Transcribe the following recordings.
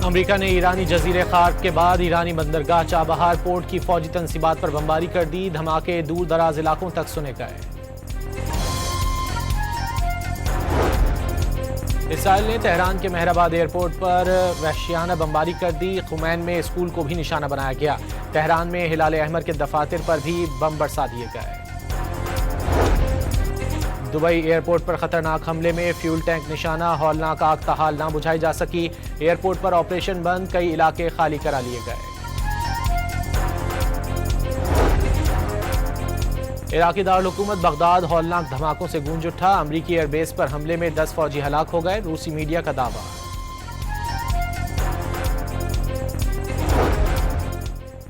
America ने ईरानी जजीरे खार्क के बाद ईरानी बंदरगाह चाबहार पोर्ट की फौजी तंसीबात पर बमबारी कर दी। धमाके दूर दराज इलाकों तक सुने गए। इसराइल ने तेहरान के मेहराबाद एयरपोर्ट पर वहशियाना बमबारी कर दी। खुमैन में स्कूल को भी निशाना बनाया गया। तेहरान में हिलाल अहमर के दफातर पर भी बम बरसा दिए गए। दुबई एयरपोर्ट पर खतरनाक हमले में फ्यूल टैंक निशाना, हौलनाक आग ताहाल ना बुझाई जा सकी। एयरपोर्ट पर ऑपरेशन बंद, कई इलाके खाली करा लिए गए। इराकी दारुल हुकूमत बगदाद हौलनाक धमाकों से गूंज उठा। अमरीकी एयरबेस पर हमले में 10 फौजी हलाक हो गए। रूसी मीडिया का दावा।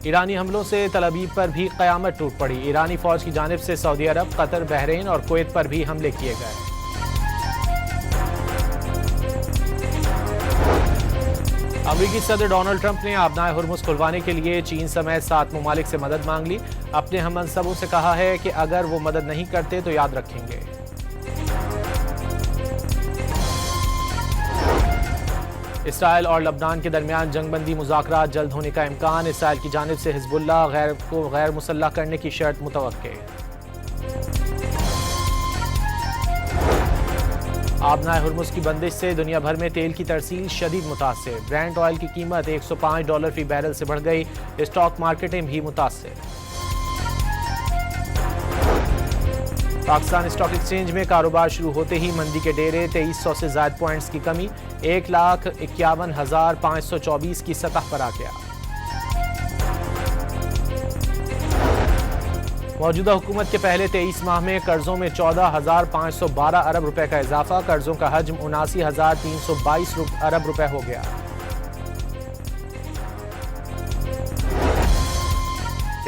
ईरानी हमलों से तल अवीव पर भी क़यामत टूट पड़ी। ईरानी फौज की जानिब से सऊदी अरब, कतर, बहरीन और कुवैत पर भी हमले किए गए। अमरीकी सदर डोनाल्ड ट्रंप ने आबनाए हुर्मुज़ खुलवाने के लिए चीन समेत 7 ममालिक से मदद मांग ली। अपने हममनसबों से कहा है कि अगर वो मदद नहीं करते तो याद रखेंगे। इसराइल और लबनान के दरमियान जंगबंदी मुज़ाकरात जल्द होने का इम्कान। इसराइल की जानिब से हिज़्बुल्लाह को गैर मुसल्लह करने की शर्त मुतवक्के। आबनाए हुर्मुज़ की बंदिश से दुनिया भर में तेल की तरसील शदीद मुतासिर। ब्रेंट ऑयल की कीमत $105 फी बैरल से बढ़ गई। स्टॉक मार्केटें भी मुतासिर। पाकिस्तान स्टॉक एक्सचेंज में कारोबार शुरू होते ही मंदी के डेरे। 2300 से ज्यादा पॉइंट्स की कमी, 1,51,524 की सतह पर आ गया। मौजूदा हुकूमत के पहले 23 माह में कर्जों में 14,512 अरब रुपए का इजाफा। कर्जों का हजम 79,322 अरब रुपए हो गया।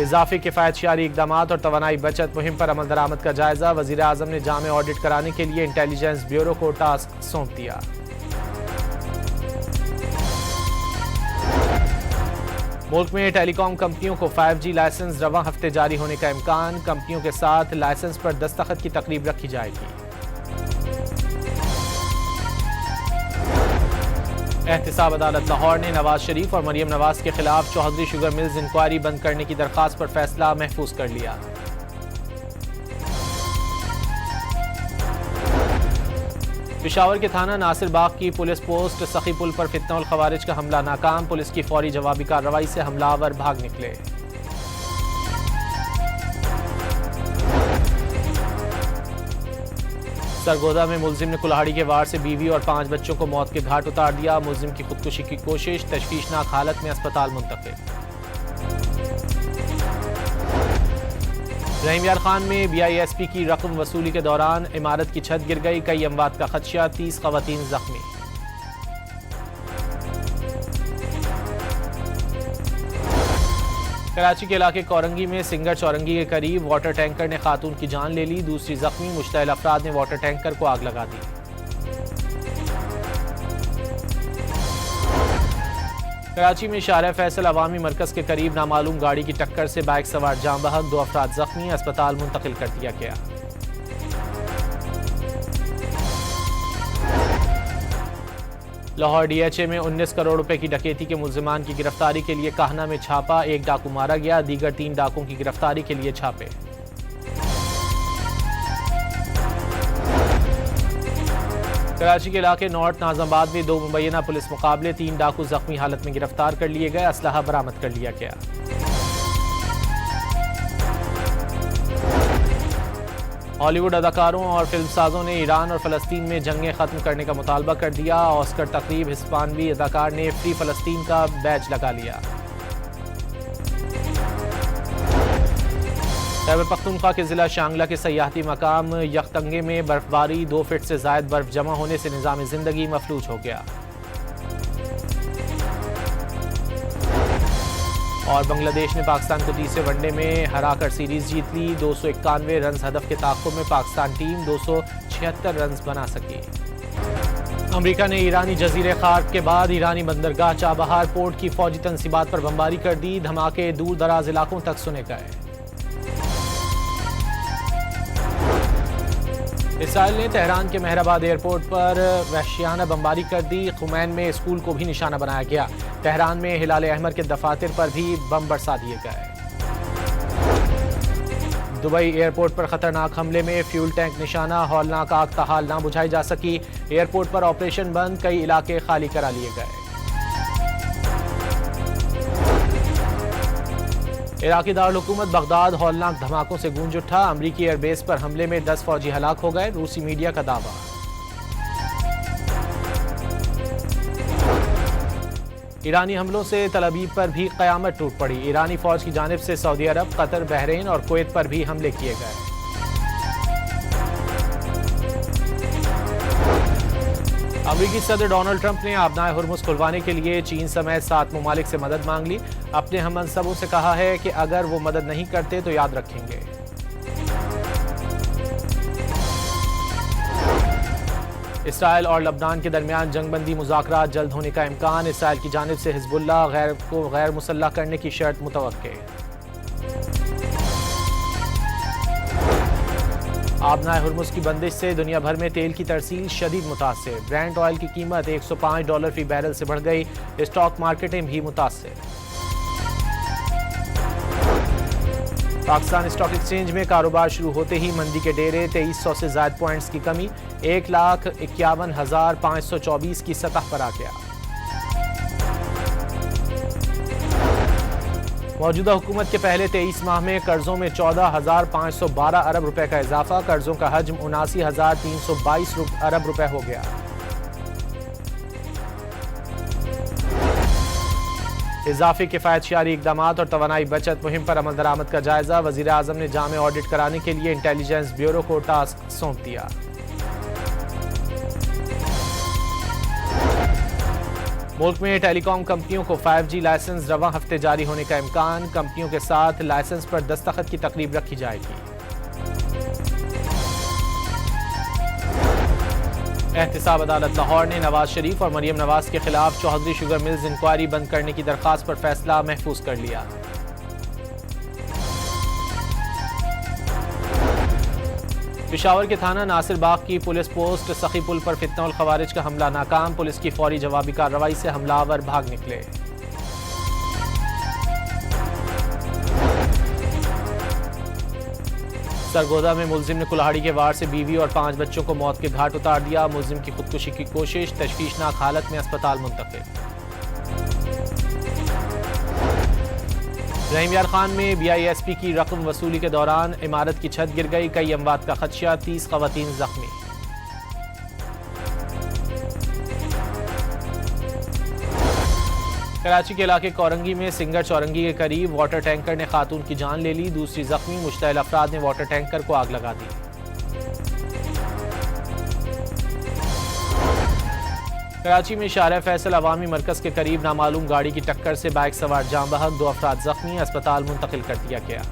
इजाफी किफायतशारी इकदामात और तवानाई बचत मुहिम पर अमल दरामद का जायजा। वजीर आजम ने जामे ऑडिट कराने के लिए इंटेलिजेंस ब्यूरो को टास्क सौंप दिया। मुल्क में टेलीकॉम कंपनियों को 5G लाइसेंस रवां हफ्ते जारी होने का इम्कान। कंपनियों के साथ लाइसेंस पर दस्तखत की तकरीब रखी जाएगी। एहतिसाब अदालत लाहौर ने नवाज शरीफ और मरियम नवाज के खिलाफ चौधरी शुगर मिल्स इंक्वायरी बंद करने की दरखास्त पर फैसला महफूज कर लिया। पेशावर के थाना नासिर बाग की पुलिस पोस्ट सखी पुल पर फितनउल खवारिज का हमला नाकाम। पुलिस की फौरी जवाबी कार्रवाई से हमलावर भाग निकले। सरगोदा में मुलजिम ने कुल्हाड़ी के वार से बीवी और 5 बच्चों को मौत के घाट उतार दिया। मुलजिम की खुदकुशी की कोशिश, तशवीशनाक हालत में अस्पताल मुंतकिल। रहीम यार खान में BISP की रकम वसूली के दौरान इमारत की छत गिर गई। कई अमवात का खदशा, 30 खवातीन जख्मी। कराची के इलाके कोरंगी में सिंगर चौरंगी के करीब वाटर टैंकर ने खातून की जान ले ली। दूसरी जख्मी। मुश्तइल अफराद ने वाटर टैंकर को आग लगा दी। कराची में शाहरा फैसल अवामी मरकज के करीब नामालूम गाड़ी की टक्कर से बाइक सवार जाम बहक, 2 अफराद जख्मी। अस्पताल मुंतकिल कर दिया गया। लाहौर DHA में 19 करोड़ रुपए की डकैती के मुल्जिमान की गिरफ्तारी के लिए काहना में छापा। 1 डाकू मारा गया। दीगर 3 डाकुओं की गिरफ्तारी के लिए छापे। कराची के इलाके नॉर्थ नाज़माबाद में 2 मुबैना पुलिस मुकाबले, 3 डाकू जख्मी हालत में गिरफ्तार कर लिए गए। असलहा बरामद कर लिया गया। हॉलीवुड अदाकारों और फिल्मसाजों ने ईरान और फ़लस्तीन में जंगें ख़त्म करने का मुतालबा कर दिया। ऑस्कर तकरीब हिस्पानवी अदाकार ने फ्री फ़लस्तीन का बैज लगा लिया। खैबर पख्तूनख्वा के ज़िला शांगला के सयाहती मकाम यखतंगे में बर्फबारी, 2 फीट से ज़ायद बर्फ जमा होने से निज़ाम ज़िंदगी मफलूज हो गया। और बांग्लादेश ने पाकिस्तान को तीसरे वनडे में हराकर सीरीज जीत ली। 291 रन हदफ के ताक़ुब में पाकिस्तान टीम 276 रन बना सकी। अमेरिका ने ईरानी जजीरे खार्क के बाद ईरानी बंदरगाह चाबहार पोर्ट की फौजी तंसीबात पर बमबारी कर दी। धमाके दूर दराज इलाकों तक सुने गए। इसराइल ने तेहरान के मेहराबाद एयरपोर्ट पर वहशियाना बमबारी कर दी। खुमैन में स्कूल को भी निशाना बनाया गया। तेहरान में हिलाल अहमर के दफातर पर भी बम बरसा दिए गए। दुबई एयरपोर्ट पर खतरनाक हमले में फ्यूल टैंक निशाना, हौलनाक आग ताहाल ना बुझाई जा सकी। एयरपोर्ट पर ऑपरेशन बंद, कई इलाके खाली करा लिए गए। इराकी दारुल-हुकूमत बगदाद हौलनाक धमाकों से गूंज उठा। अमरीकी एयरबेस पर हमले में 10 फौजी हलाक हो गए। रूसी मीडिया का दावा। ईरानी हमलों से तल अवीव पर भी क़यामत टूट पड़ी। ईरानी फौज की जानिब से सऊदी अरब, कतर, बहरीन और कुवैत पर भी हमले किए गए। अमरीकी सदर डोनाल्ड ट्रंप ने आबनाए हुर्मुज़ खुलवाने के लिए चीन समेत 7 ममालिक से मदद मांग ली। अपने हममनसबों से कहा है कि अगर वो मदद नहीं करते तो याद रखेंगे। इसराइल और लबनान के दरमियान जंगबंदी मुज़ाकरात जल्द होने का इम्कान। इसराइल की जानिब से हिज़्बुल्लाह को गैर मुसल्लह करने की शर्त मुतवक्के। आबनाए हुर्मुज़ की बंदिश से दुनिया भर में तेल की तरसील शदीद मुतासिर। ब्रेंट ऑयल की कीमत $105 फी बैरल से बढ़ गई। स्टॉक मार्केटें भी मुतासिर। पाकिस्तान स्टॉक एक्सचेंज में कारोबार शुरू होते ही मंदी के डेरे, 2300 से ज़ायद पॉइंट्स की कमी, 1,51,524 की सतह पर आ गया। मौजूदा हुकूमत के पहले 23 माह में कर्जों में 14,512 अरब रुपए का इजाफा। कर्जों का हजम 79,322 अरब रुपए हो गया। इजाफी किफायतशारी इकदाम और तवानाई बचत मुहिम पर अमल दरामद का जायजा। वजीर आजम ने जामे ऑडिट कराने के लिए इंटेलिजेंस ब्यूरो को टास्क सौंप दिया। मुल्क में टेलीकॉम कंपनियों को 5G लाइसेंस रवां हफ्ते जारी होने का इम्कान। कंपनियों के साथ लाइसेंस पर दस्तखत की तकरीब रखी जाएगी। एहतिसाब अदालत लाहौर ने नवाज शरीफ और मरियम नवाज के खिलाफ चौधरी शुगर मिल्स इंक्वायरी बंद करने की दरखास्त पर फैसला महफूज कर लिया। पिशावर के थाना नासिर बाग की पुलिस पोस्ट सखी पुल पर फितनउल खवारिज का हमला नाकाम। पुलिस की फौरी जवाबी कार्रवाई से हमलावर भाग निकले। सरगोदा में मुलजिम ने कुल्हाड़ी के वार से बीवी और 5 बच्चों को मौत के घाट उतार दिया। मुलजिम की खुदकुशी की कोशिश, तशवीशनाक हालत में अस्पताल मुंतकिल। रहीम यार खान में BISP की रकम वसूली के दौरान इमारत की छत गिर गई। कई अमवात का खदशा, 30 खवातीन जख्मी। कराची के इलाके कोरंगी में सिंगर चौरंगी के करीब वाटर टैंकर ने खातून की जान ले ली। दूसरी जख्मी। मुश्तइल अफराद ने वाटर टैंकर को आग लगा दी। कराची में शाहरा फैसल अवामी मरकज के करीब नामालूम गाड़ी की टक्कर से बाइक सवार जाम बहक, 2 अफराद जख्मी। अस्पताल मुंतकिल कर दिया गया।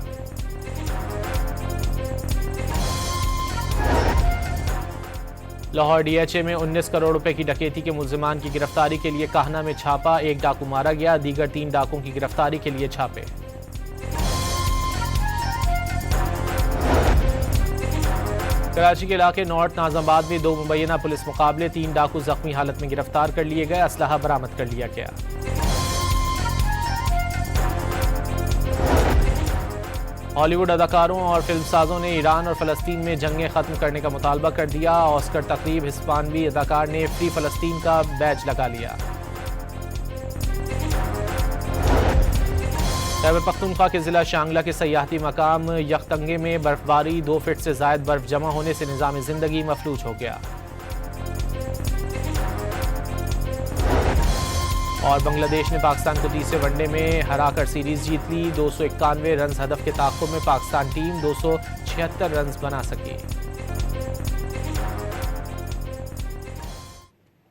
लाहौर DHA में 19 करोड़ रुपए की डकैती के मुल्जिमान की गिरफ्तारी के लिए काहना में छापा। 1 डाकू मारा गया। दीगर 3 डाकुओं की गिरफ्तारी के लिए छापे। कराची के इलाके नॉर्थ नाज़माबाद में 2 मुबैना पुलिस मुकाबले, 3 डाकू जख्मी हालत में गिरफ्तार कर लिए गए। असलहा बरामद कर लिया गया। हॉलीवुड अदाकारों और फिल्मसाजों ने ईरान और फ़लस्तीन में जंगें ख़त्म करने का मुतालबा कर दिया। ऑस्कर तकरीब हिस्पानवी अदाकार ने फ्री फ़लस्तीन का बैच लगा लिया। खैबर पख्तूनख्वा के ज़िला शांगला के सयाहती मकाम यखतंगे में बर्फबारी, 2 फीट से ज़ायद बर्फ जमा होने से निज़ाम ज़िंदगी मफलूज हो गया। और बांग्लादेश ने पाकिस्तान को तीसरे वनडे में हराकर सीरीज जीत ली। 291 रन हदफ के ताक़ुब में पाकिस्तान टीम 276 रन बना सकी।